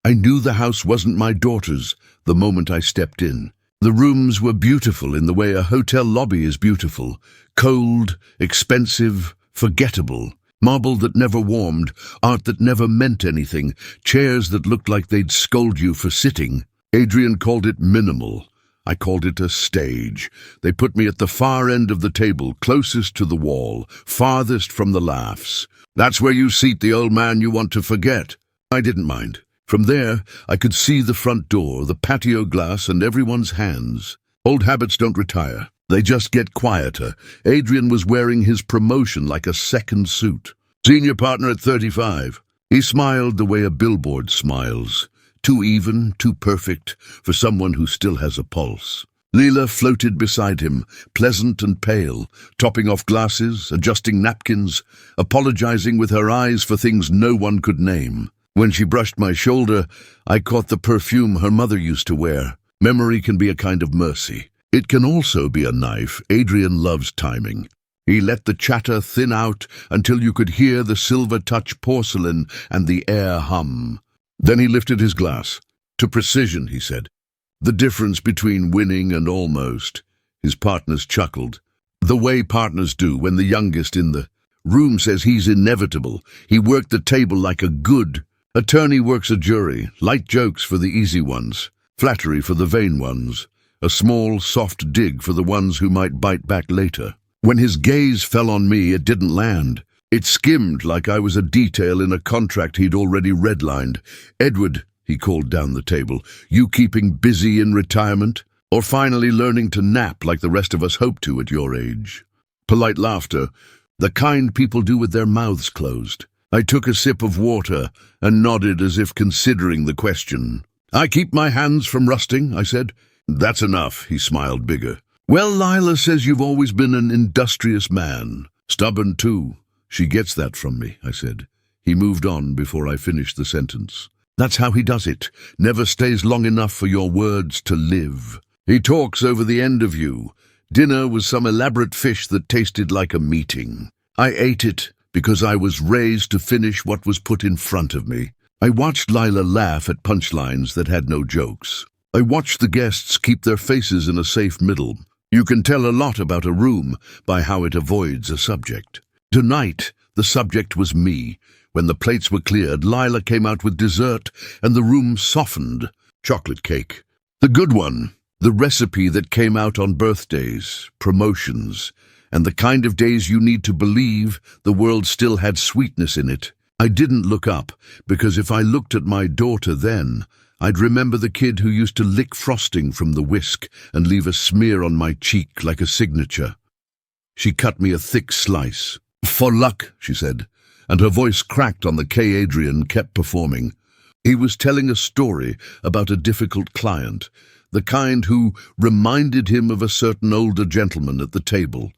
I knew the house wasn't my daughter's the moment I stepped in. The rooms were beautiful in the way a hotel lobby is beautiful. Cold, expensive, forgettable. Marble that never warmed, art that never meant anything, chairs that looked like they'd scold you for sitting. Adrian called it minimal. I called it a stage. They put me at the far end of the table, closest to the wall, farthest from the laughs. That's where you seat the old man you want to forget. I didn't mind. From there, I could see the front door, the patio glass, and everyone's hands. Old habits don't retire. They just get quieter. Adrian was wearing his promotion like a second suit. Senior partner at 35. He smiled the way a billboard smiles. Too even, too perfect, for someone who still has a pulse. Leela floated beside him, pleasant and pale, topping off glasses, adjusting napkins, apologizing with her eyes for things no one could name. When she brushed my shoulder, I caught the perfume her mother used to wear. Memory can be a kind of mercy. It can also be a knife. Adrian loves timing. He let the chatter thin out until you could hear the silver-touch porcelain and the air hum. Then he lifted his glass. To precision, he said. The difference between winning and almost. His partners chuckled. The way partners do when the youngest in the room says he's inevitable. He worked the table like a good attorney works a jury. Light jokes for the easy ones. Flattery for the vain ones. A small, soft dig for the ones who might bite back later. When his gaze fell on me, it didn't land. It skimmed like I was a detail in a contract he'd already redlined. Edward, he called down the table, you keeping busy in retirement? Or finally learning to nap like the rest of us hope to at your age? Polite laughter, the kind people do with their mouths closed. I took a sip of water and nodded as if considering the question. I keep my hands from rusting, I said. That's enough, he smiled bigger. Well, Lila says you've always been an industrious man. Stubborn too. She gets that from me, I said. He moved on before I finished the sentence. That's how he does it. Never stays long enough for your words to live. He talks over the end of you. Dinner was some elaborate fish that tasted like a meeting. I ate it because I was raised to finish what was put in front of me. I watched Lila laugh at punchlines that had no jokes. I watched the guests keep their faces in a safe middle. You can tell a lot about a room by how it avoids a subject. Tonight, the subject was me. When the plates were cleared, Lila came out with dessert, and the room softened. Chocolate cake. The good one. The recipe that came out on birthdays, promotions, and the kind of days you need to believe the world still had sweetness in it. I didn't look up, because if I looked at my daughter then, I'd remember the kid who used to lick frosting from the whisk and leave a smear on my cheek like a signature. She cut me a thick slice. For luck, she said, and her voice cracked on the K. Adrian kept performing. He was telling a story about a difficult client, the kind who reminded him of a certain older gentleman at the table.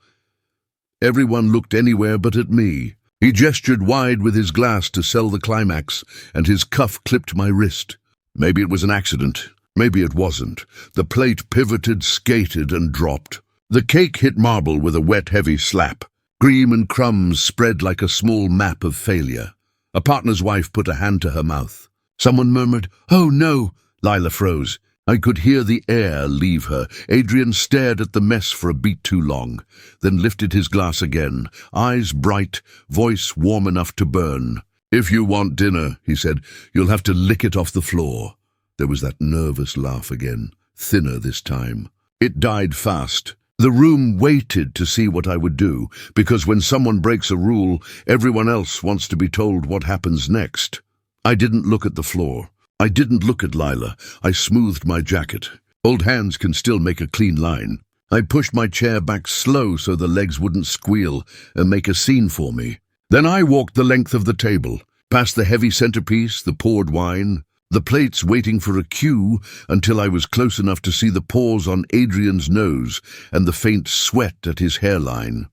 Everyone looked anywhere but at me. He gestured wide with his glass to sell the climax, and his cuff clipped my wrist. Maybe it was an accident. Maybe it wasn't. The plate pivoted, skated, and dropped. The cake hit marble with a wet, heavy slap. Cream and crumbs spread like a small map of failure. A partner's wife put a hand to her mouth. Someone murmured, "Oh no!" Lila froze. I could hear the air leave her. Adrian stared at the mess for a beat too long, then lifted his glass again, eyes bright, voice warm enough to burn. "If you want dinner," he said, "you'll have to lick it off the floor." There was that nervous laugh again, thinner this time. It died fast. The room waited to see what I would do, because when someone breaks a rule, everyone else wants to be told what happens next. I didn't look at the floor. I didn't look at Lila. I smoothed my jacket. Old hands can still make a clean line. I pushed my chair back slow so the legs wouldn't squeal and make a scene for me. Then I walked the length of the table, past the heavy centerpiece, the poured wine, the plates waiting for a cue until I was close enough to see the pores on Adrian's nose and the faint sweat at his hairline.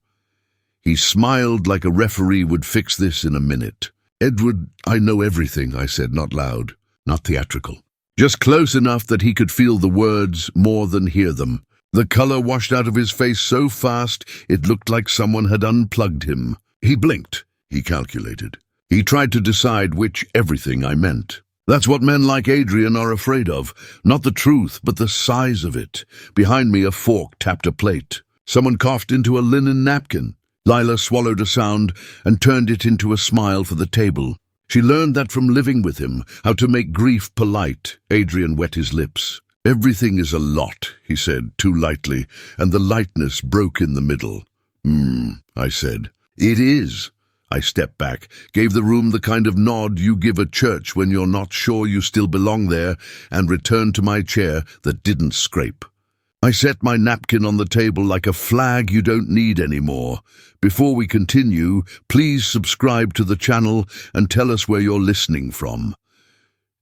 He smiled like a referee would fix this in a minute. "Edward, I know everything," I said, not loud, not theatrical. Just close enough that he could feel the words more than hear them. The color washed out of his face so fast it looked like someone had unplugged him. He blinked, he calculated. He tried to decide which everything I meant. That's what men like Adrian are afraid of. Not the truth, but the size of it. Behind me, a fork tapped a plate. Someone coughed into a linen napkin. Lila swallowed a sound and turned it into a smile for the table. She learned that from living with him, how to make grief polite. Adrian wet his lips. "Everything is a lot," he said, too lightly, and the lightness broke in the middle. I said. "It is." I stepped back, gave the room the kind of nod you give a church when you're not sure you still belong there, and returned to my chair that didn't scrape. I set my napkin on the table like a flag you don't need anymore. Before we continue, please subscribe to the channel and tell us where you're listening from.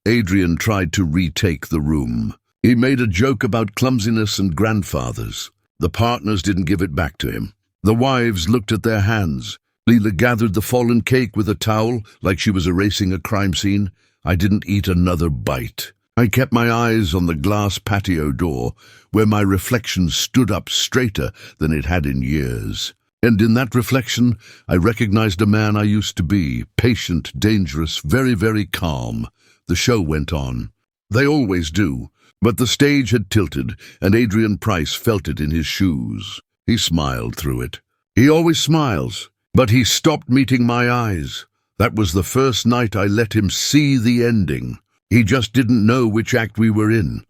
Adrian tried to retake the room. He made a joke about clumsiness and grandfathers. The partners didn't give it back to him. The wives looked at their hands. Leela gathered the fallen cake with a towel like she was erasing a crime scene. I didn't eat another bite. I kept my eyes on the glass patio door, where my reflection stood up straighter than it had in years. And in that reflection, I recognized a man I used to be, patient, dangerous, very, very calm. The show went on. They always do. But the stage had tilted, and Adrian Price felt it in his shoes. He smiled through it. He always smiles. But he stopped meeting my eyes. That was the first night I let him see the ending. He just didn't know which act we were in.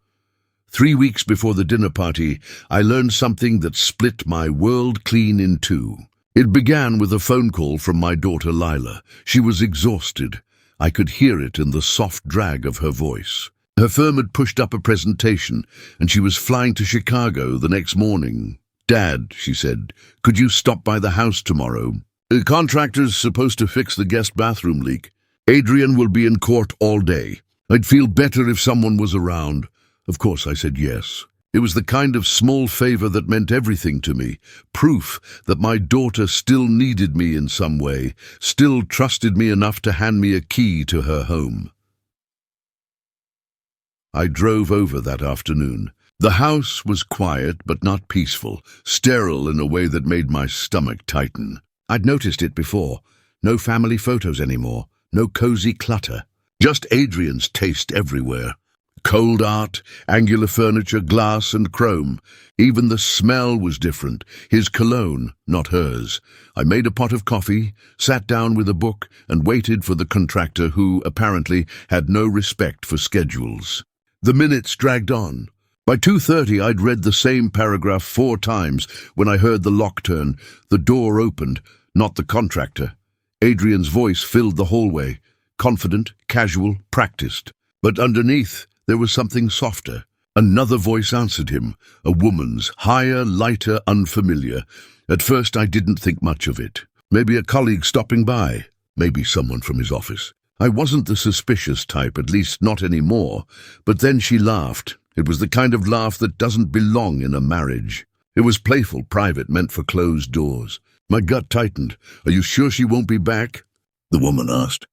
3 weeks before the dinner party, I learned something that split my world clean in two. It began with a phone call from my daughter Lila. She was exhausted. I could hear it in the soft drag of her voice. Her firm had pushed up a presentation, and she was flying to Chicago the next morning. "Dad," she said, "could you stop by the house tomorrow? The contractor's supposed to fix the guest bathroom leak. Adrian will be in court all day. I'd feel better if someone was around." Of course I said yes. It was the kind of small favor that meant everything to me. Proof that my daughter still needed me in some way, still trusted me enough to hand me a key to her home. I drove over that afternoon. The house was quiet but not peaceful, sterile in a way that made my stomach tighten. I'd noticed it before. No family photos anymore, no cozy clutter. Just Adrian's taste everywhere. Cold art, angular furniture, glass and chrome. Even the smell was different, his cologne, not hers. I made a pot of coffee, sat down with a book, and waited for the contractor who, apparently, had no respect for schedules. The minutes dragged on. By 2:30 I'd read the same paragraph 4 times when I heard the lock turn. The door opened, not the contractor. Adrian's voice filled the hallway. Confident, casual, practiced. But underneath, there was something softer. Another voice answered him, a woman's, higher, lighter, unfamiliar. At first I didn't think much of it. Maybe a colleague stopping by. Maybe someone from his office. I wasn't the suspicious type, at least not anymore. But then she laughed. It was the kind of laugh that doesn't belong in a marriage. It was playful, private, meant for closed doors. My gut tightened. "Are you sure she won't be back?" the woman asked.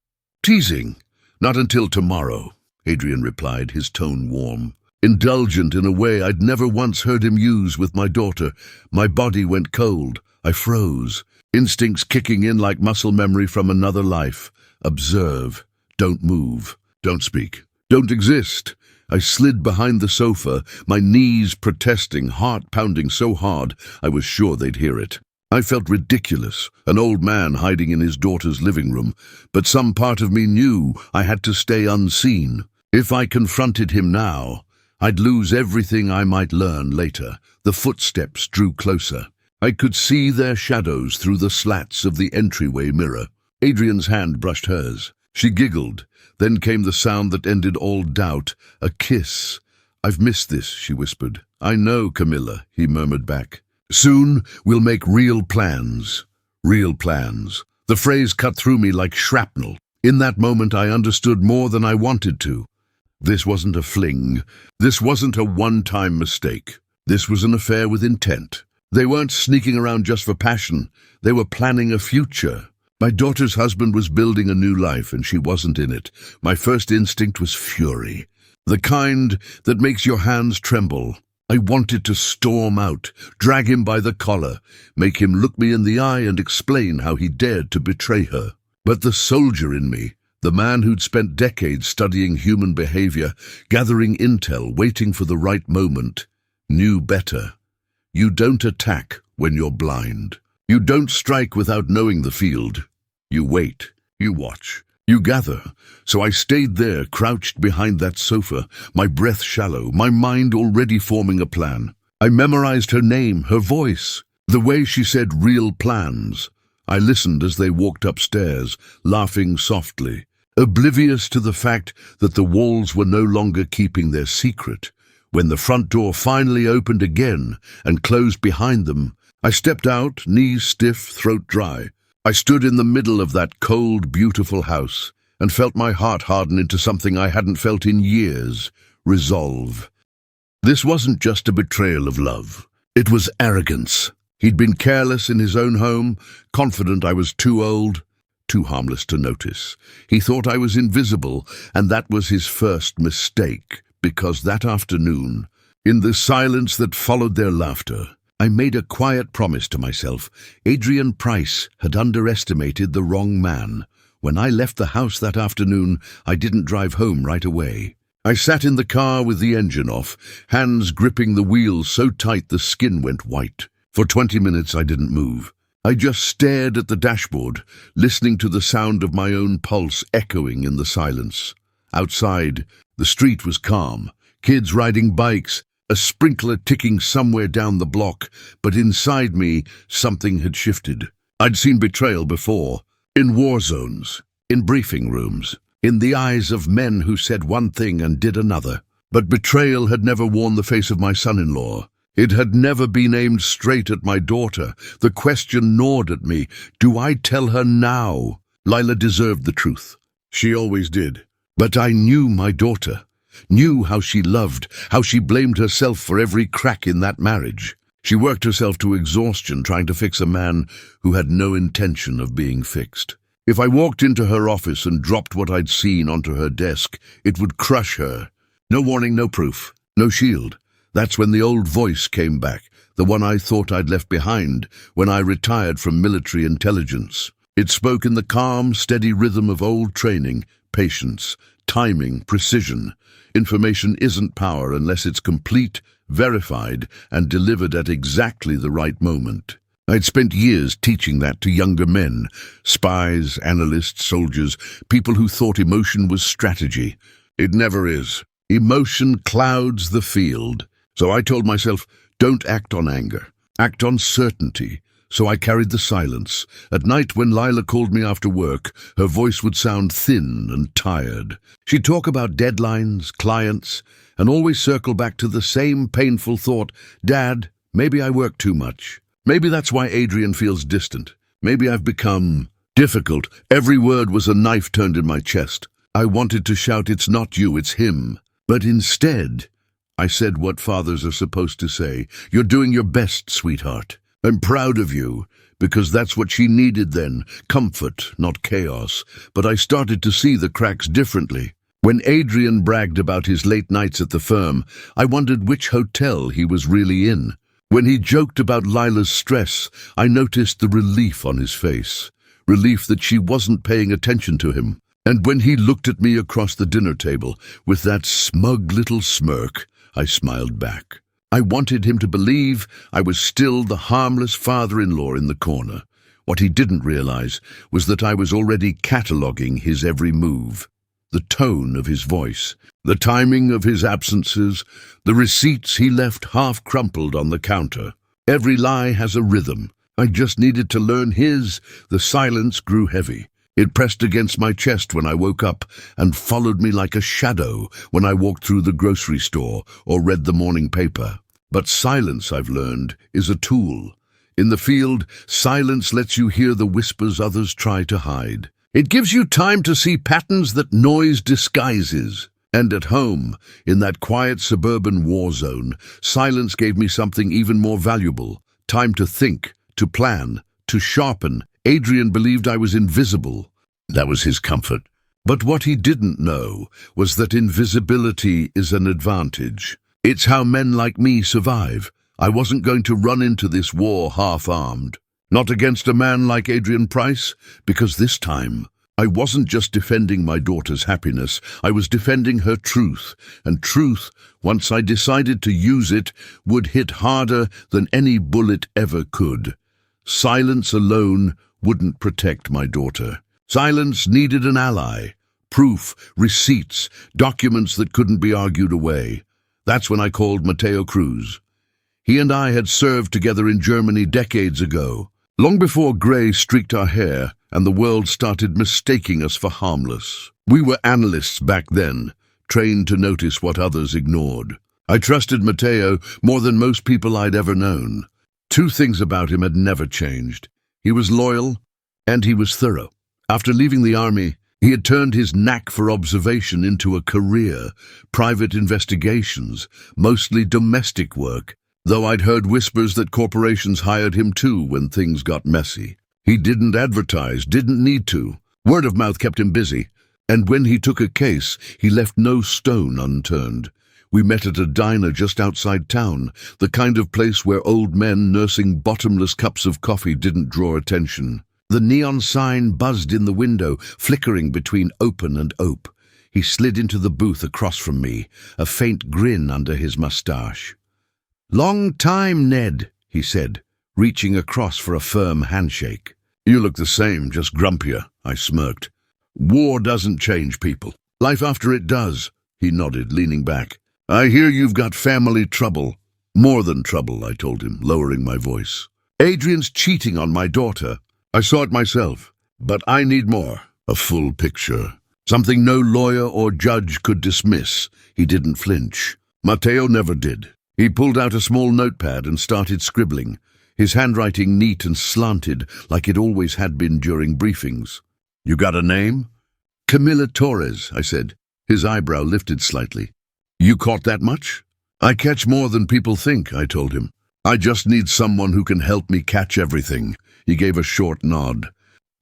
"Teasing. Not until tomorrow," Adrian replied, his tone warm. Indulgent in a way I'd never once heard him use with my daughter. My body went cold. I froze. Instincts kicking in like muscle memory from another life. Observe. Don't move. Don't speak. Don't exist. I slid behind the sofa, my knees protesting, heart pounding so hard I was sure they'd hear it. I felt ridiculous, an old man hiding in his daughter's living room, but some part of me knew I had to stay unseen. If I confronted him now, I'd lose everything I might learn later. The footsteps drew closer. I could see their shadows through the slats of the entryway mirror. Adrian's hand brushed hers. She giggled. Then came the sound that ended all doubt, a kiss. "I've missed this," she whispered. "I know, Camilla," he murmured back. "Soon we'll make real plans." Real plans. The phrase cut through me like shrapnel. In that moment I understood more than I wanted to. This wasn't a fling. This wasn't a one-time mistake. This was an affair with intent. They weren't sneaking around just for passion. They were planning a future. My daughter's husband was building a new life, and she wasn't in it. My first instinct was fury. The kind that makes your hands tremble. I wanted to storm out, drag him by the collar, make him look me in the eye and explain how he dared to betray her. But the soldier in me, The man who'd spent decades studying human behavior, gathering intel, waiting for the right moment, knew better. You don't attack when you're blind. You don't strike without knowing the field. You wait, you watch, you gather. So I stayed there, crouched behind that sofa, my breath shallow, my mind already forming a plan. I memorized her name, her voice, the way she said real plans. I listened as they walked upstairs, laughing softly, oblivious to the fact that the walls were no longer keeping their secret. When the front door finally opened again and closed behind them, I stepped out, knees stiff, throat dry. I stood in the middle of that cold, beautiful house and felt my heart harden into something I hadn't felt in years: resolve. This wasn't just a betrayal of love. It was arrogance. He'd been careless in his own home, confident I was too old, too harmless to notice. He thought I was invisible, and that was his first mistake, because that afternoon, in the silence that followed their laughter, I made a quiet promise to myself. Adrian Price had underestimated the wrong man. When I left the house that afternoon, I didn't drive home right away. I sat in the car with the engine off, hands gripping the wheels so tight the skin went white. For 20 minutes I didn't move. I just stared at the dashboard, listening to the sound of my own pulse echoing in the silence. Outside, the street was calm, kids riding bikes, a sprinkler ticking somewhere down the block, but inside me, something had shifted. I'd seen betrayal before, in war zones, in briefing rooms, in the eyes of men who said one thing and did another. But betrayal had never worn the face of my son-in-law. It had never been aimed straight at my daughter. The question gnawed at me. Do I tell her now? Lila deserved the truth. She always did. But I knew my daughter, knew how she loved, how she blamed herself for every crack in that marriage. She worked herself to exhaustion trying to fix a man who had no intention of being fixed. If I walked into her office and dropped what I'd seen onto her desk, it would crush her. No warning, no proof, no shield. That's when the old voice came back, the one I thought I'd left behind when I retired from military intelligence. It spoke in the calm, steady rhythm of old training, patience, timing, precision. Information isn't power unless it's complete, verified, and delivered at exactly the right moment. I'd spent years teaching that to younger men, spies, analysts, soldiers, people who thought emotion was strategy. It never is. Emotion clouds the field. So I told myself, don't act on anger, act on certainty. So I carried the silence. At night when Lila called me after work, her voice would sound thin and tired. She'd talk about deadlines, clients, and always circle back to the same painful thought: Dad, maybe I work too much. Maybe that's why Adrian feels distant. Maybe I've become difficult. Every word was a knife turned in my chest. I wanted to shout, it's not you, it's him. But instead, I said what fathers are supposed to say. You're doing your best, sweetheart. I'm proud of you, because that's what she needed then. Comfort, not chaos. But I started to see the cracks differently. When Adrian bragged about his late nights at the firm, I wondered which hotel he was really in. When he joked about Lila's stress, I noticed the relief on his face. Relief that she wasn't paying attention to him. And when he looked at me across the dinner table with that smug little smirk, I smiled back. I wanted him to believe I was still the harmless father-in-law in the corner. What he didn't realize was that I was already cataloguing his every move. The tone of his voice, the timing of his absences, the receipts he left half-crumpled on the counter. Every lie has a rhythm. I just needed to learn his. The silence grew heavy. It pressed against my chest when I woke up and followed me like a shadow when I walked through the grocery store or read the morning paper. But silence, I've learned, is a tool. In the field, silence lets you hear the whispers others try to hide. It gives you time to see patterns that noise disguises. And at home, in that quiet suburban war zone, silence gave me something even more valuable. Time to think, to plan, to sharpen. Adrian believed I was invisible. That was his comfort. But what he didn't know was that invisibility is an advantage. It's how men like me survive. I wasn't going to run into this war half-armed. Not against a man like Adrian Price, because this time I wasn't just defending my daughter's happiness, I was defending her truth. And truth, once I decided to use it, would hit harder than any bullet ever could. Silence alone wouldn't protect my daughter. Silence needed an ally. Proof, receipts, documents that couldn't be argued away. That's when I called Mateo Cruz. He and I had served together in Germany decades ago, long before grey streaked our hair and the world started mistaking us for harmless. We were analysts back then, trained to notice what others ignored. I trusted Mateo more than most people I'd ever known. Two things about him had never changed. He was loyal, and he was thorough. After leaving the army, he had turned his knack for observation into a career, private investigations, mostly domestic work, though I'd heard whispers that corporations hired him too when things got messy. He didn't advertise, didn't need to. Word of mouth kept him busy, and when he took a case, he left no stone unturned. We met at a diner just outside town, the kind of place where old men nursing bottomless cups of coffee didn't draw attention. The neon sign buzzed in the window, flickering between open and ope. He slid into the booth across from me, a faint grin under his mustache. "Long time, Ned," he said, reaching across for a firm handshake. "You look the same, just grumpier," I smirked. "War doesn't change people. Life after it does," he nodded, leaning back. "I hear you've got family trouble." "More than trouble," I told him, lowering my voice. "Adrian's cheating on my daughter. I saw it myself, but I need more. A full picture. Something no lawyer or judge could dismiss." He didn't flinch. Mateo never did. He pulled out a small notepad and started scribbling, his handwriting neat and slanted like it always had been during briefings. "You got a name?" "Camila Torres," I said. His eyebrow lifted slightly. "You caught that much?" "I catch more than people think," I told him. "I just need someone who can help me catch everything." He gave a short nod.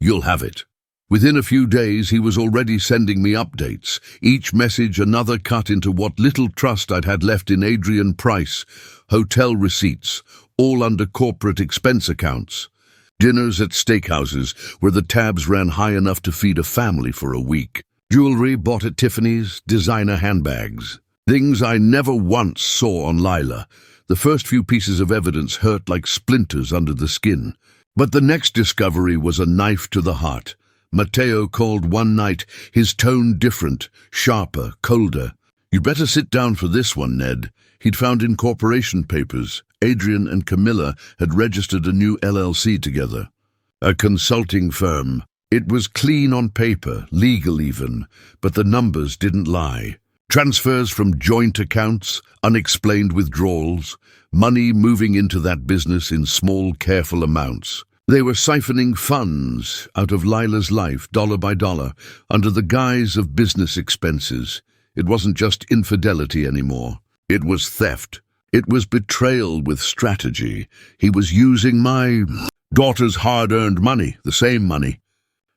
"You'll have it." Within a few days, he was already sending me updates, each message another cut into what little trust I'd had left in Adrian Price, hotel receipts, all under corporate expense accounts. Dinners at steakhouses where the tabs ran high enough to feed a family for a week. Jewelry bought at Tiffany's, designer handbags. Things I never once saw on Lila. The first few pieces of evidence hurt like splinters under the skin. But the next discovery was a knife to the heart. Mateo called one night, his tone different, sharper, colder. "You'd better sit down for this one, Ned." He'd found incorporation papers. Adrian and Camilla had registered a new LLC together. A consulting firm. It was clean on paper, legal even, but the numbers didn't lie. Transfers from joint accounts, unexplained withdrawals, money moving into that business in small, careful amounts. They were siphoning funds out of Lila's life, dollar by dollar, under the guise of business expenses. It wasn't just infidelity anymore. It was theft. It was betrayal with strategy. He was using my daughter's hard-earned money, the same money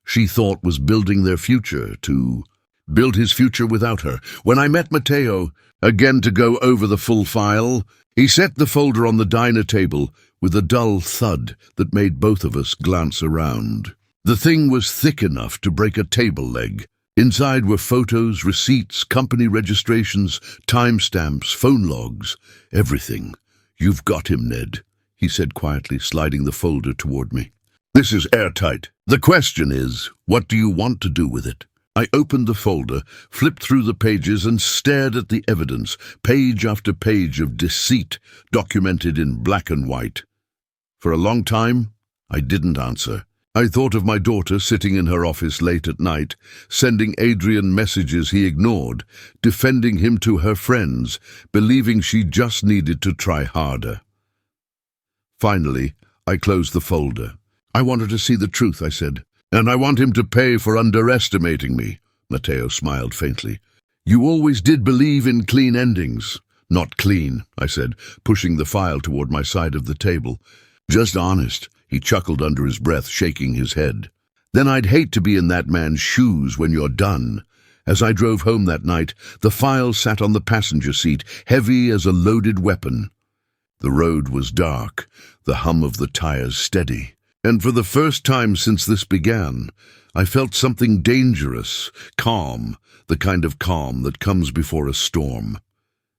she thought was building their future, to build his future without her. When I met Mateo, again to go over the full file, he set the folder on the diner table with a dull thud that made both of us glance around. The thing was thick enough to break a table leg. Inside were photos, receipts, company registrations, timestamps, phone logs, everything. "You've got him, Ned," he said quietly, sliding the folder toward me. "This is airtight. The question is, what do you want to do with it?" I opened the folder, flipped through the pages, and stared at the evidence, page after page of deceit, documented in black and white. For a long time, I didn't answer. I thought of my daughter sitting in her office late at night, sending Adrian messages he ignored, defending him to her friends, believing she just needed to try harder. Finally, I closed the folder. "I want her to see the truth," I said. "And I want him to pay for underestimating me." Mateo smiled faintly. "You always did believe in clean endings." "Not clean," I said, pushing the file toward my side of the table. "Just honest." He chuckled under his breath, shaking his head. "Then I'd hate to be in that man's shoes when you're done." As I drove home that night, the file sat on the passenger seat, heavy as a loaded weapon. The road was dark, the hum of the tires steady. And for the first time since this began, I felt something dangerous, calm, the kind of calm that comes before a storm.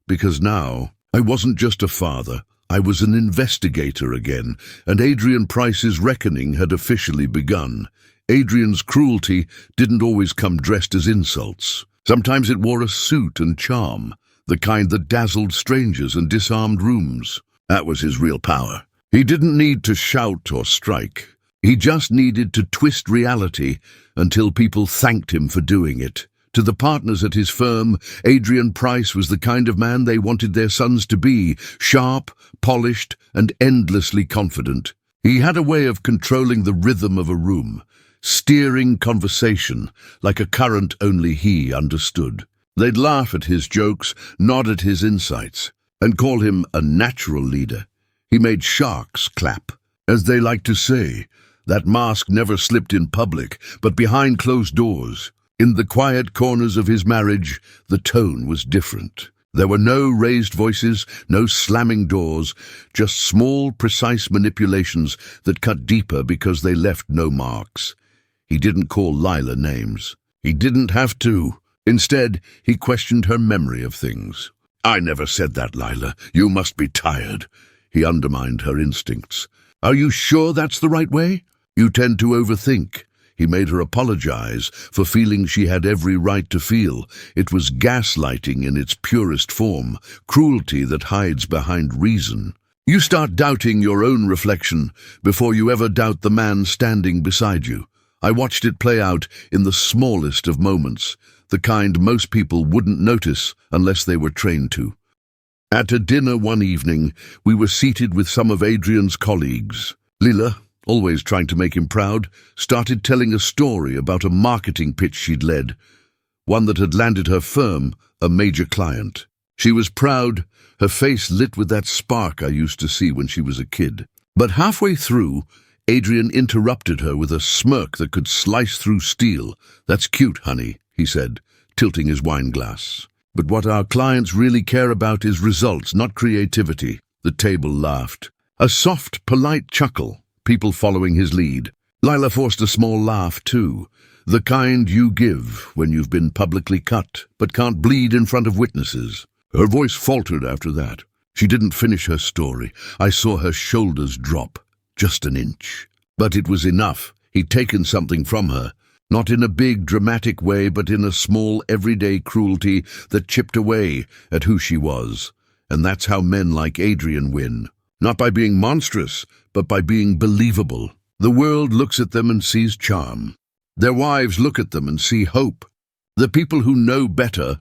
Because now, I wasn't just a father, I was an investigator again, and Adrian Price's reckoning had officially begun. Adrian's cruelty didn't always come dressed as insults. Sometimes it wore a suit and charm, the kind that dazzled strangers and disarmed rooms. That was his real power. He didn't need to shout or strike. He just needed to twist reality until people thanked him for doing it. To the partners at his firm, Adrian Price was the kind of man they wanted their sons to be, sharp, polished, and endlessly confident. He had a way of controlling the rhythm of a room, steering conversation like a current only he understood. They'd laugh at his jokes, nod at his insights, and call him a natural leader. He made sharks clap. As they like to say, that mask never slipped in public, but behind closed doors. In the quiet corners of his marriage, the tone was different. There were no raised voices, no slamming doors, just small, precise manipulations that cut deeper because they left no marks. He didn't call Lila names. He didn't have to. Instead, he questioned her memory of things. "I never said that, Lila. You must be tired." He undermined her instincts. "Are you sure that's the right way? You tend to overthink." He made her apologize for feeling she had every right to feel. It was gaslighting in its purest form, cruelty that hides behind reason. You start doubting your own reflection before you ever doubt the man standing beside you. I watched it play out in the smallest of moments, the kind most people wouldn't notice unless they were trained to. At a dinner one evening, we were seated with some of Adrian's colleagues. Lila, always trying to make him proud, started telling a story about a marketing pitch she'd led, one that had landed her firm a major client. She was proud, her face lit with that spark I used to see when she was a kid. But halfway through, Adrian interrupted her with a smirk that could slice through steel. "That's cute, honey," he said, tilting his wine glass. "But what our clients really care about is results, not creativity." The table laughed. A soft, polite chuckle, people following his lead. Lila forced a small laugh, too, the kind you give when you've been publicly cut, but can't bleed in front of witnesses. Her voice faltered after that. She didn't finish her story. I saw her shoulders drop, just an inch. But it was enough. He'd taken something from her. Not in a big, dramatic way, but in a small, everyday cruelty that chipped away at who she was. And that's how men like Adrian win. Not by being monstrous, but by being believable. The world looks at them and sees charm. Their wives look at them and see hope. The people who know better,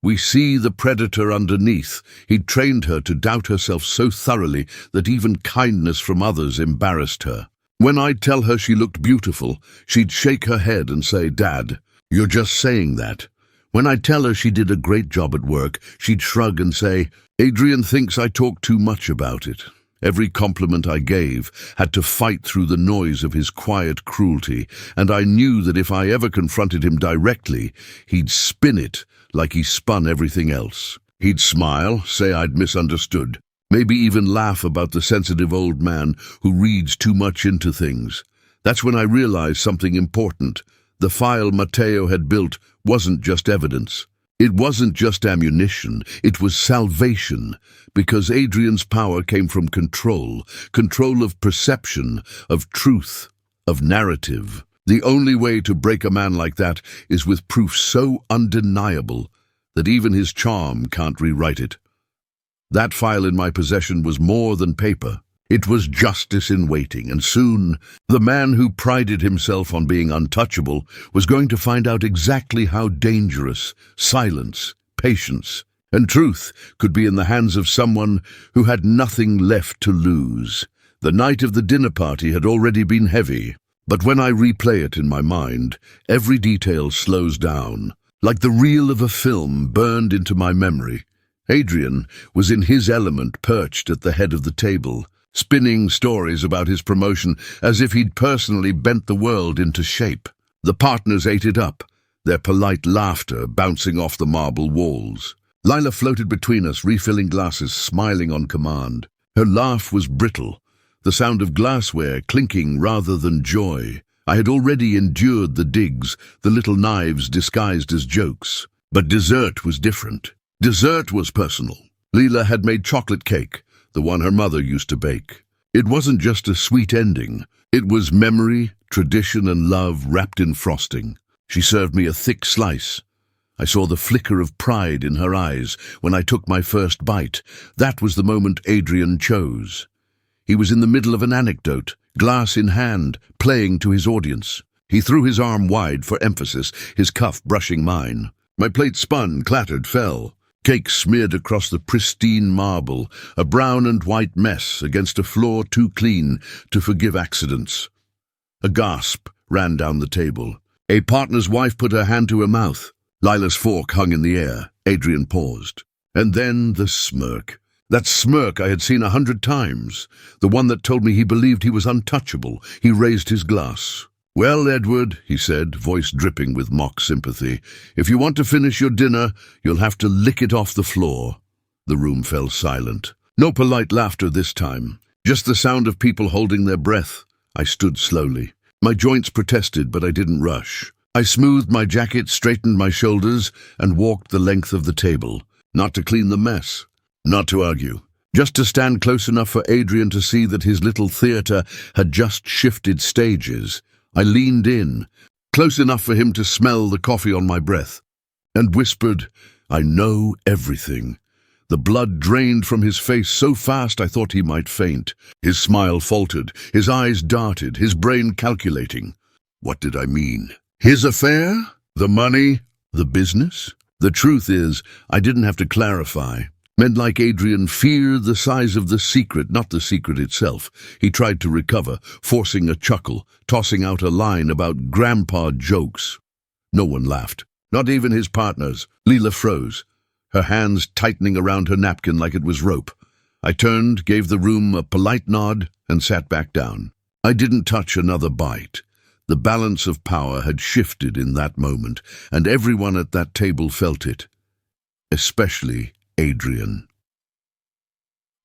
we see the predator underneath. He'd trained her to doubt herself so thoroughly that even kindness from others embarrassed her. When I'd tell her she looked beautiful, she'd shake her head and say, "Dad, you're just saying that." When I'd tell her she did a great job at work, she'd shrug and say, "Adrian thinks I talk too much about it." Every compliment I gave had to fight through the noise of his quiet cruelty, and I knew that if I ever confronted him directly, he'd spin it like he spun everything else. He'd smile, say I'd misunderstood, maybe even laugh about the sensitive old man who reads too much into things. That's when I realized something important. The file Mateo had built wasn't just evidence. It wasn't just ammunition, it was salvation, because Adrian's power came from control of perception, of truth, of narrative. The only way to break a man like that is with proof so undeniable that even his charm can't rewrite it. That file in my possession was more than paper. It was justice in waiting, and soon, the man who prided himself on being untouchable was going to find out exactly how dangerous silence, patience, and truth could be in the hands of someone who had nothing left to lose. The night of the dinner party had already been heavy, but when I replay it in my mind, every detail slows down, like the reel of a film burned into my memory. Adrian was in his element, perched at the head of the table, spinning stories about his promotion as if he'd personally bent the world into shape. The partners ate it up, their polite laughter bouncing off the marble walls. Lila floated between us, refilling glasses, smiling on command. Her laugh was brittle, the sound of glassware clinking rather than joy. I had already endured the digs, the little knives disguised as jokes. But dessert was different. Dessert was personal. Leela had made chocolate cake, the one her mother used to bake. It wasn't just a sweet ending. It was memory, tradition, and love wrapped in frosting. She served me a thick slice. I saw the flicker of pride in her eyes when I took my first bite. That was the moment Adrian chose. He was in the middle of an anecdote, glass in hand, playing to his audience. He threw his arm wide for emphasis, his cuff brushing mine. My plate spun, clattered, fell. Cake smeared across the pristine marble, a brown and white mess against a floor too clean to forgive accidents. A gasp ran down the table. A partner's wife put her hand to her mouth. Lila's fork hung in the air. Adrian paused. And then the smirk. That smirk I had seen 100 times. The one that told me he believed he was untouchable. He raised his glass. "Well, Edward," he said, voice dripping with mock sympathy, "if you want to finish your dinner, you'll have to lick it off the floor." The room fell silent. No polite laughter this time. Just the sound of people holding their breath. I stood slowly. My joints protested, but I didn't rush. I smoothed my jacket, straightened my shoulders, and walked the length of the table. Not to clean the mess. Not to argue. Just to stand close enough for Adrian to see that his little theatre had just shifted stages. I leaned in, close enough for him to smell the coffee on my breath, and whispered, "I know everything." The blood drained from his face so fast I thought he might faint. His smile faltered, his eyes darted, his brain calculating. What did I mean? His affair? The money? The business? The truth is, I didn't have to clarify. Men like Adrian fear the size of the secret, not the secret itself. He tried to recover, forcing a chuckle, tossing out a line about grandpa jokes. No one laughed, not even his partners. Leela froze, her hands tightening around her napkin like it was rope. I turned, gave the room a polite nod, and sat back down. I didn't touch another bite. The balance of power had shifted in that moment, and everyone at that table felt it, especially Adrian.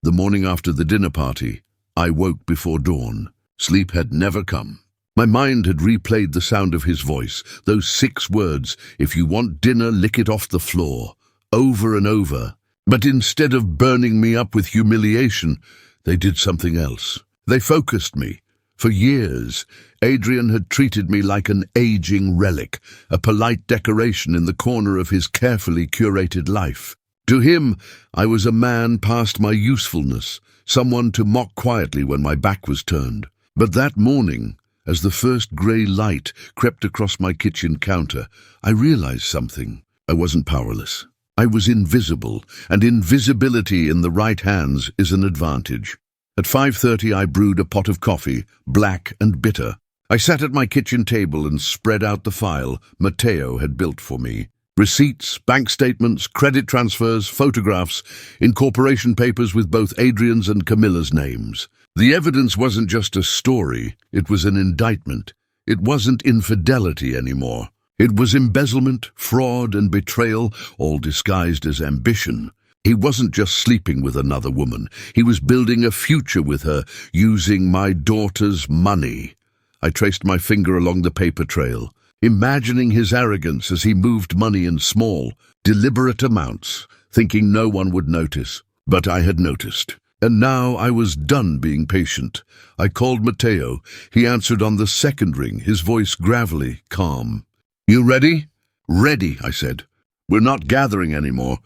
The morning after the dinner party, I woke before dawn. Sleep had never come. My mind had replayed the sound of his voice, those 6 words, "If you want dinner, lick it off the floor," over and over. But instead of burning me up with humiliation, they did something else. They focused me. For years, Adrian had treated me like an aging relic, a polite decoration in the corner of his carefully curated life. To him, I was a man past my usefulness, someone to mock quietly when my back was turned. But that morning, as the first grey light crept across my kitchen counter, I realized something. I wasn't powerless. I was invisible, and invisibility in the right hands is an advantage. At 5:30 I brewed a pot of coffee, black and bitter. I sat at my kitchen table and spread out the file Matteo had built for me. Receipts, bank statements, credit transfers, photographs, incorporation papers with both Adrian's and Camilla's names. The evidence wasn't just a story, it was an indictment. It wasn't infidelity anymore. It was embezzlement, fraud, and betrayal, all disguised as ambition. He wasn't just sleeping with another woman. He was building a future with her, using my daughter's money. I traced my finger along the paper trail, imagining his arrogance as he moved money in small, deliberate amounts, thinking no one would notice. But I had noticed. And now I was done being patient. I called Matteo. He answered on the second ring, his voice gravelly, calm. "You ready?" "Ready," I said. "We're not gathering anymore.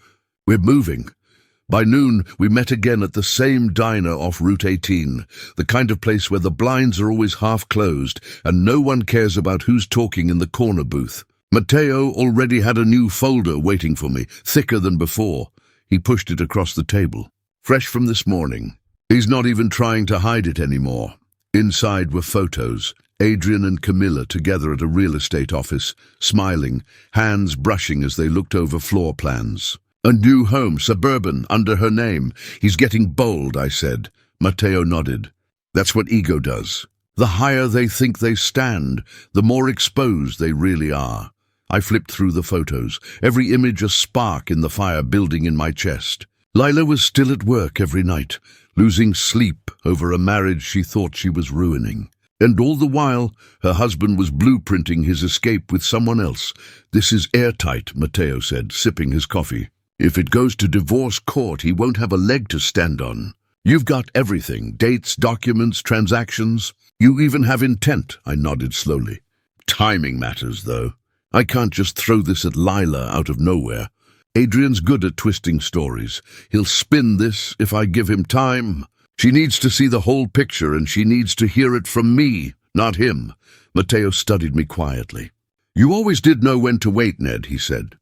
We're moving." By noon, we met again at the same diner off Route 18, the kind of place where the blinds are always half closed and no one cares about who's talking in the corner booth. Matteo already had a new folder waiting for me, thicker than before. He pushed it across the table. Fresh from this morning. He's not even trying to hide it anymore. Inside were photos. Adrian and Camilla together at a real estate office, smiling, hands brushing as they looked over floor plans. "A new home, suburban, under her name. He's getting bold," I said. Matteo nodded. "That's what ego does. The higher they think they stand, the more exposed they really are." I flipped through the photos, every image a spark in the fire building in my chest. Lila was still at work every night, losing sleep over a marriage she thought she was ruining. And all the while, her husband was blueprinting his escape with someone else. "This is airtight," Matteo said, sipping his coffee. "If it goes to divorce court, he won't have a leg to stand on. You've got everything, dates, documents, transactions. You even have intent," I nodded slowly. "Timing matters, though. I can't just throw this at Lila out of nowhere. Adrian's good at twisting stories. He'll spin this if I give him time. She needs to see the whole picture, and she needs to hear it from me, not him." Matteo studied me quietly. "You always did know when to wait, Ned," he said.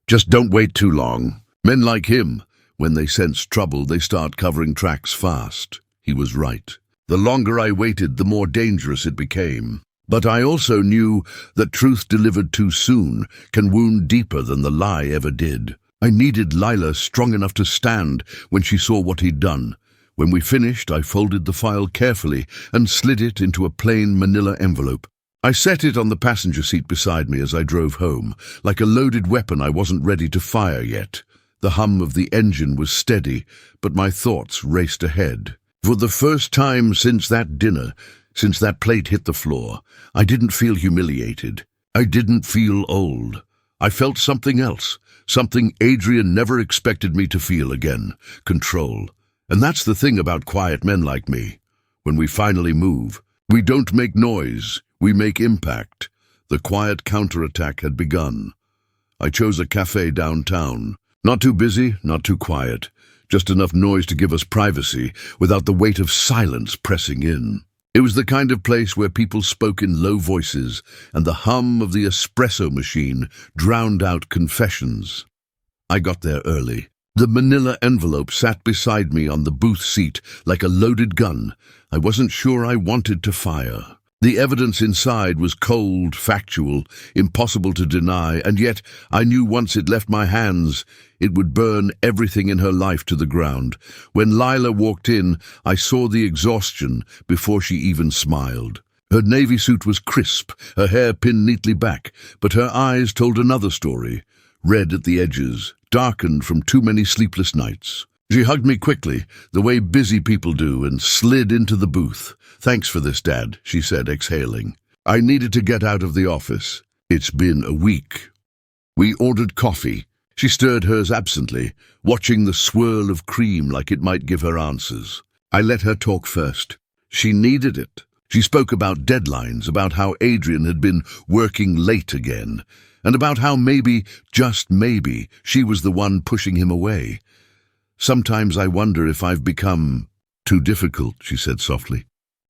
"Just don't wait too long. Men like him, when they sense trouble, they start covering tracks fast." He was right. The longer I waited, the more dangerous it became. But I also knew that truth delivered too soon can wound deeper than the lie ever did. I needed Lila strong enough to stand when she saw what he'd done. When we finished, I folded the file carefully and slid it into a plain manila envelope. I set it on the passenger seat beside me as I drove home, like a loaded weapon I wasn't ready to fire yet. The hum of the engine was steady, but my thoughts raced ahead. For the first time since that dinner, since that plate hit the floor, I didn't feel humiliated. I didn't feel old. I felt something else, something Adrian never expected me to feel again: control. And that's the thing about quiet men like me. When we finally move, we don't make noise, we make impact. The quiet counterattack had begun. I chose a café downtown. Not too busy, not too quiet. Just enough noise to give us privacy, without the weight of silence pressing in. It was the kind of place where people spoke in low voices, and the hum of the espresso machine drowned out confessions. I got there early. The manila envelope sat beside me on the booth seat like a loaded gun. I wasn't sure I wanted to fire. The evidence inside was cold, factual, impossible to deny, and yet I knew once it left my hands, it would burn everything in her life to the ground. When Lila walked in, I saw the exhaustion before she even smiled. Her navy suit was crisp, her hair pinned neatly back, but her eyes told another story. Red at the edges, darkened from too many sleepless nights. She hugged me quickly, the way busy people do, and slid into the booth. "Thanks for this, Dad," she said, exhaling. I needed to get out of the office. It's been a week. We ordered coffee. She stirred hers absently, watching the swirl of cream like it might give her answers. I let her talk first. She needed it. She spoke about deadlines, about how Adrian had been working late again, and about how maybe, just maybe, she was the one pushing him away. "Sometimes I wonder if I've become too difficult," she said softly.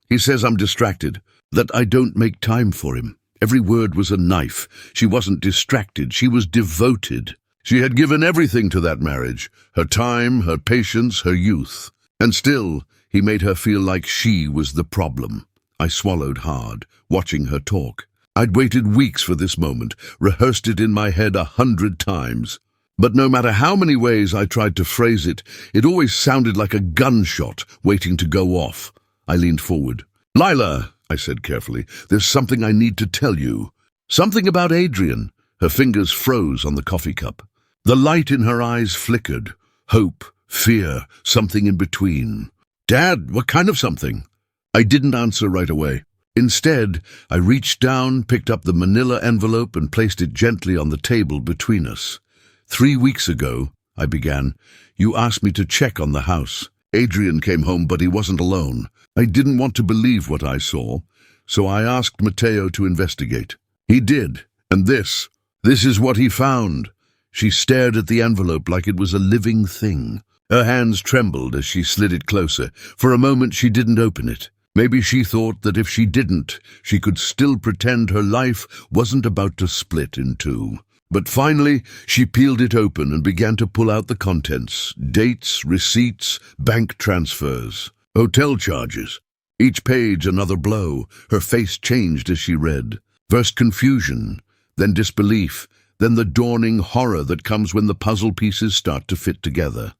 "He says I'm distracted, that I don't make time for him." Every word was a knife. She wasn't distracted, she was devoted. She had given everything to that marriage, her time, her patience, her youth. And still, he made her feel like she was the problem. I swallowed hard, watching her talk. I'd waited weeks for this moment, rehearsed it in my head 100 times. But no matter how many ways I tried to phrase it, it always sounded like a gunshot waiting to go off. I leaned forward. "Lila," I said carefully, "there's something I need to tell you." "Something about Adrian." Her fingers froze on the coffee cup. The light in her eyes flickered. Hope, fear, something in between. "Dad, what kind of something?" I didn't answer right away. Instead, I reached down, picked up the manila envelope and placed it gently on the table between us. "3 weeks ago," I began, "you asked me to check on the house. Adrian came home, but he wasn't alone. I didn't want to believe what I saw, so I asked Matteo to investigate. He did, and this is what he found." She stared at the envelope like it was a living thing. Her hands trembled as she slid it closer. For a moment she didn't open it. Maybe she thought that if she didn't, she could still pretend her life wasn't about to split in two. But finally, she peeled it open and began to pull out the contents: dates, receipts, bank transfers, hotel charges. Each page another blow. Her face changed as she read. First confusion, then disbelief, then the dawning horror that comes when the puzzle pieces start to fit together.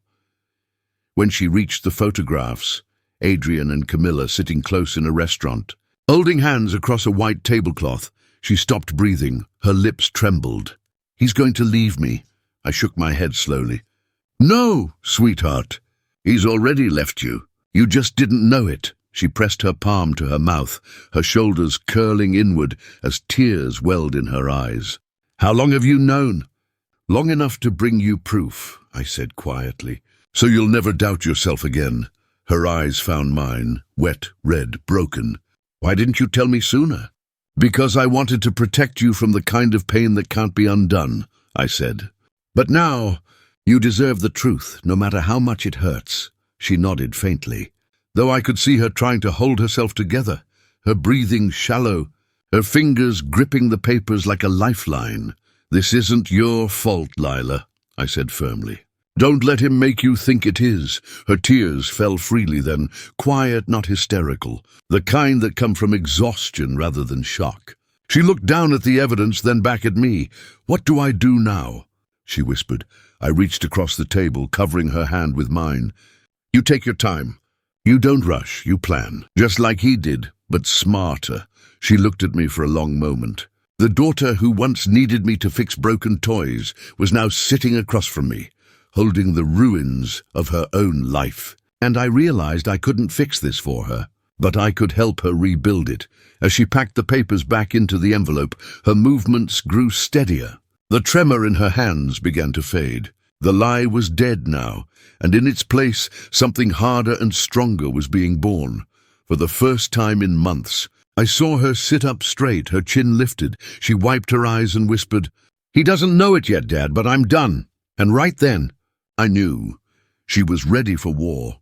When she reached the photographs, Adrian and Camilla sitting close in a restaurant, holding hands across a white tablecloth, she stopped breathing. Her lips trembled. "He's going to leave me." I shook my head slowly. "No, sweetheart. He's already left you. You just didn't know it." She pressed her palm to her mouth, her shoulders curling inward as tears welled in her eyes. "How long have you known?" "Long enough to bring you proof," I said quietly. "So you'll never doubt yourself again." Her eyes found mine, wet, red, broken. "Why didn't you tell me sooner?" "Because I wanted to protect you from the kind of pain that can't be undone," I said. "But now, you deserve the truth, no matter how much it hurts." She nodded faintly, though I could see her trying to hold herself together, her breathing shallow, her fingers gripping the papers like a lifeline. "This isn't your fault, Lila," I said firmly. "Don't let him make you think it is." Her tears fell freely then, quiet, not hysterical, the kind that come from exhaustion rather than shock. She looked down at the evidence, then back at me. "What do I do now?" she whispered. I reached across the table, covering her hand with mine. "You take your time. You don't rush, you plan. Just like he did, but smarter." She looked at me for a long moment. The daughter who once needed me to fix broken toys was now sitting across from me, holding the ruins of her own life. And I realized I couldn't fix this for her, but I could help her rebuild it. As she packed the papers back into the envelope, her movements grew steadier. The tremor in her hands began to fade. The lie was dead now, and in its place, something harder and stronger was being born. For the first time in months, I saw her sit up straight, her chin lifted. She wiped her eyes and whispered, "He doesn't know it yet, Dad, but I'm done." And right then, I knew she was ready for war.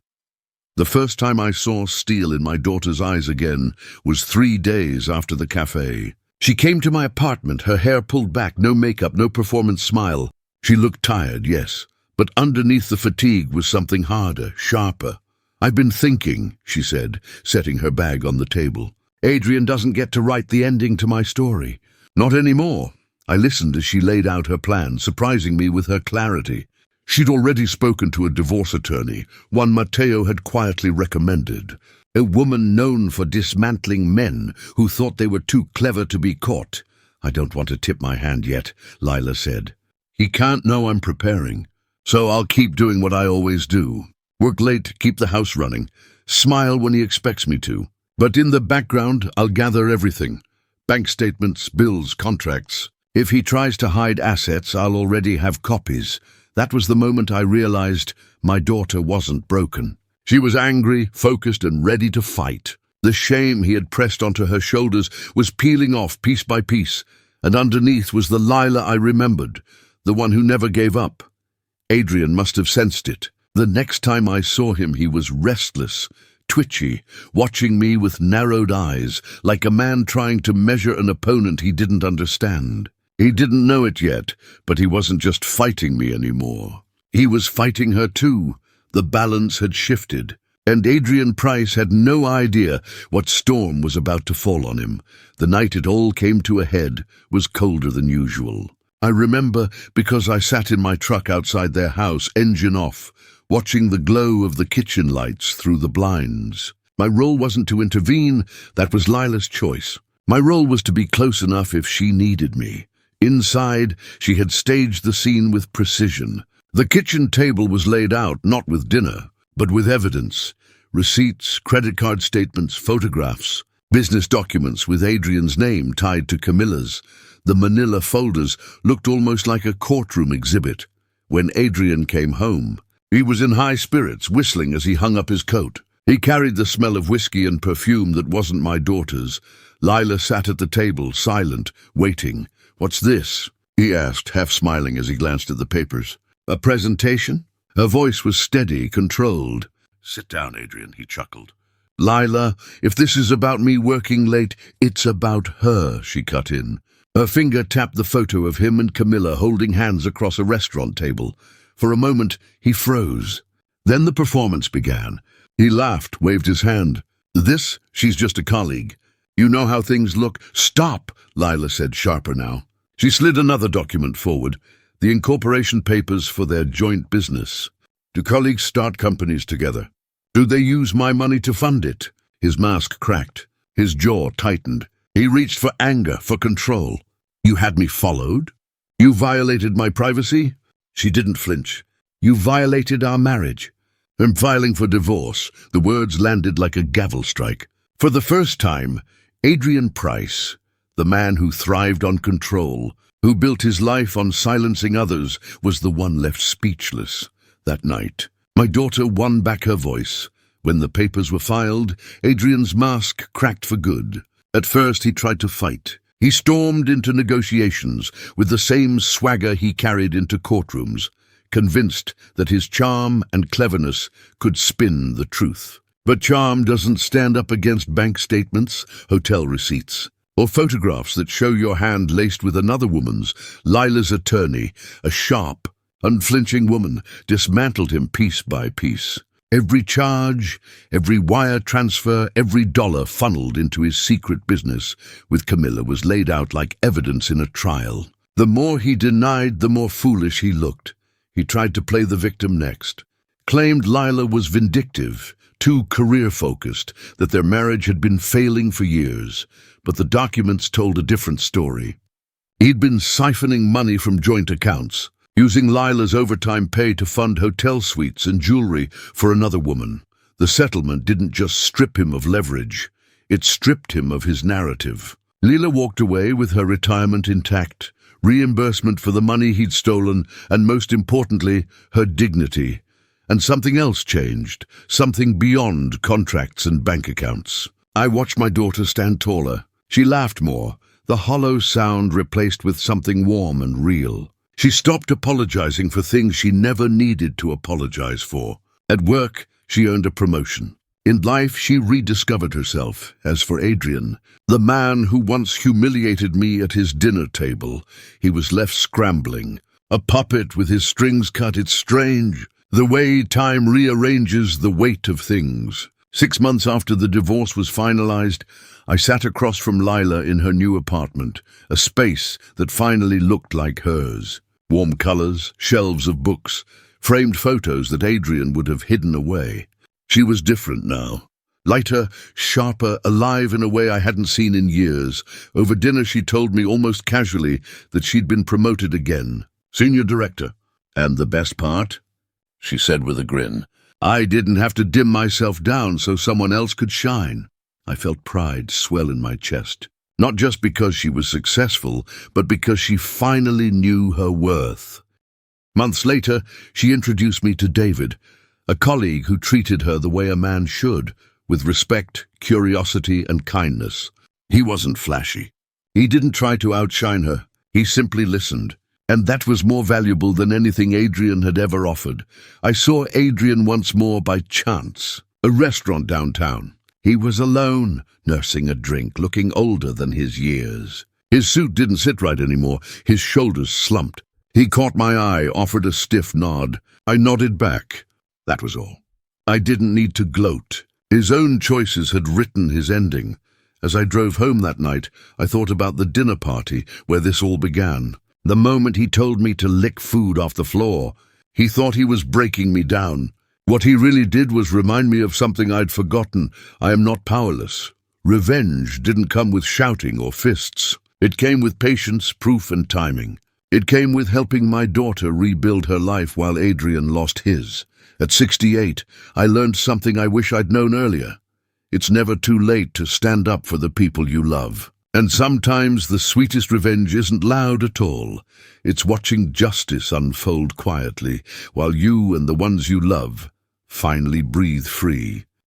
The first time I saw steel in my daughter's eyes again was 3 days after the café. She came to my apartment, her hair pulled back, no makeup, no performance smile. She looked tired, yes, but underneath the fatigue was something harder, sharper. "I've been thinking," she said, setting her bag on the table. "Adrian doesn't get to write the ending to my story. Not anymore." I listened as she laid out her plan, surprising me with her clarity. She'd already spoken to a divorce attorney, one Matteo had quietly recommended. A woman known for dismantling men who thought they were too clever to be caught. "I don't want to tip my hand yet," Lila said. "He can't know I'm preparing, so I'll keep doing what I always do. Work late, keep the house running, smile when he expects me to. But in the background, I'll gather everything. Bank statements, bills, contracts. If he tries to hide assets, I'll already have copies." That was the moment I realized my daughter wasn't broken. She was angry, focused, and ready to fight. The shame he had pressed onto her shoulders was peeling off piece by piece, and underneath was the Lila I remembered, the one who never gave up. Adrian must have sensed it. The next time I saw him, he was restless, twitchy, watching me with narrowed eyes, like a man trying to measure an opponent he didn't understand. He didn't know it yet, but he wasn't just fighting me anymore. He was fighting her too. The balance had shifted, and Adrian Price had no idea what storm was about to fall on him. The night it all came to a head was colder than usual. I remember because I sat in my truck outside their house, engine off, watching the glow of the kitchen lights through the blinds. My role wasn't to intervene, that was Lila's choice. My role was to be close enough if she needed me. Inside, she had staged the scene with precision. The kitchen table was laid out, not with dinner, but with evidence. Receipts, credit card statements, photographs, business documents with Adrian's name tied to Camilla's. The manila folders looked almost like a courtroom exhibit. When Adrian came home, he was in high spirits, whistling as he hung up his coat. He carried the smell of whiskey and perfume that wasn't my daughter's. Lila sat at the table, silent, waiting. "What's this?" he asked, half smiling as he glanced at the papers. "A presentation?" Her voice was steady, controlled. "Sit down, Adrian," he chuckled. "Lila, if this is about me working late, it's about her," she cut in. Her finger tapped the photo of him and Camilla holding hands across a restaurant table. For a moment, he froze. Then the performance began. He laughed, waved his hand. "This, she's just a colleague. You know how things look." "Stop," Lila said, sharper now. She slid another document forward, the incorporation papers for their joint business. "Do colleagues start companies together? Do they use my money to fund it?" His mask cracked. His jaw tightened. He reached for anger, for control. "You had me followed? You violated my privacy?" She didn't flinch. "You violated our marriage. I'm filing for divorce. The words landed like a gavel strike. For the first time, Adrian Price, the man who thrived on control, who built his life on silencing others, was the one left speechless. That night, my daughter won back her voice. When the papers were filed, Adrian's mask cracked for good. At first he tried to fight. He stormed into negotiations with the same swagger he carried into courtrooms, convinced that his charm and cleverness could spin the truth. But charm doesn't stand up against bank statements, hotel receipts, or photographs that show your hand laced with another woman's. Lila's attorney, a sharp, unflinching woman, dismantled him piece by piece. Every charge, every wire transfer, every dollar funneled into his secret business with Camilla was laid out like evidence in a trial. The more he denied, the more foolish he looked. He tried to play the victim next, claimed Lila was vindictive, too career-focused, that their marriage had been failing for years, but the documents told a different story. He'd been siphoning money from joint accounts, using Lila's overtime pay to fund hotel suites and jewelry for another woman. The settlement didn't just strip him of leverage, it stripped him of his narrative. Lila walked away with her retirement intact, reimbursement for the money he'd stolen, and most importantly, her dignity. And something else changed, something beyond contracts and bank accounts. I watched my daughter stand taller. She laughed more, the hollow sound replaced with something warm and real. She stopped apologizing for things she never needed to apologize for. At work, she earned a promotion. In life, she rediscovered herself. As for Adrian, the man who once humiliated me at his dinner table, he was left scrambling. A puppet with his strings cut. It's strange, the way time rearranges the weight of things. 6 months after the divorce was finalized, I sat across from Lila in her new apartment, a space that finally looked like hers. Warm colors, shelves of books, framed photos that Adrian would have hidden away. She was different now. Lighter, sharper, alive in a way I hadn't seen in years. Over dinner she told me almost casually that she'd been promoted again. Senior director. And the best part? She said with a grin. I didn't have to dim myself down so someone else could shine. I felt pride swell in my chest. Not just because she was successful, but because she finally knew her worth. Months later, she introduced me to David, a colleague who treated her the way a man should, with respect, curiosity, and kindness. He wasn't flashy. He didn't try to outshine her. He simply listened. And that was more valuable than anything Adrian had ever offered. I saw Adrian once more by chance. A restaurant downtown. He was alone, nursing a drink, looking older than his years. His suit didn't sit right anymore. His shoulders slumped. He caught my eye, offered a stiff nod. I nodded back. That was all. I didn't need to gloat. His own choices had written his ending. As I drove home that night, I thought about the dinner party where this all began. The moment he told me to lick food off the floor, he thought he was breaking me down. What he really did was remind me of something I'd forgotten. I am not powerless. Revenge didn't come with shouting or fists. It came with patience, proof, and timing. It came with helping my daughter rebuild her life while Adrian lost his. At 68, I learned something I wish I'd known earlier. It's never too late to stand up for the people you love. And sometimes the sweetest revenge isn't loud at all. It's watching justice unfold quietly while you and the ones you love finally breathe free.